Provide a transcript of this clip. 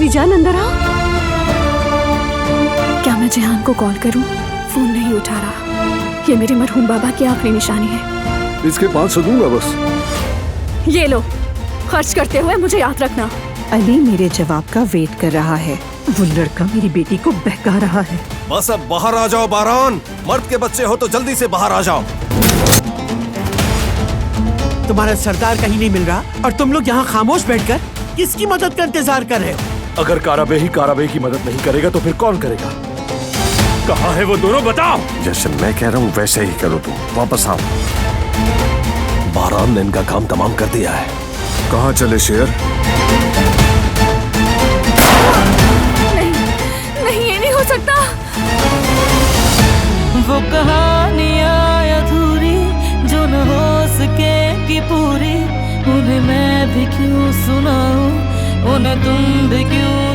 जीजा नंदरा, क्या मैं जेहान को कॉल करूं? फोन नहीं उठा रहा। ये मेरे मरहूम बाबा की आखिरी निशानी है। इसके 500 दूंगा बस। ये लो, खर्च करते हुए मुझे याद रखना। अली मेरे जवाब का वेट कर रहा है। वो लड़का मेरी बेटी को बहका रहा है। बस अब बाहर आ जाओ बारान। मर्द के बच्चे हो तो जल्दी से बाहर आ जाओ। तुम्हारा सरदार कहीं नहीं मिल रहा और तुम लोग यहाँ खामोश बैठकर किसकी मदद का इंतजार कर रहे हो? अगर काराबे ही काराबे की मदद नहीं करेगा तो फिर कौन करेगा? कहाँ है वो दोनों, बताओ। जैसे मैं कह रहा हूँ वैसे ही करो तुम। वापस आओ। बारान ने इनका काम तमाम कर दिया है। कहाँ चले शेर? नहीं, ये नहीं हो सकता। वो कहानियाँ अधूरी जो न हो सकेगी पूरी, उन्हें मैं भी क्यों सुनाऊं, उन्हें तुम भी क्यों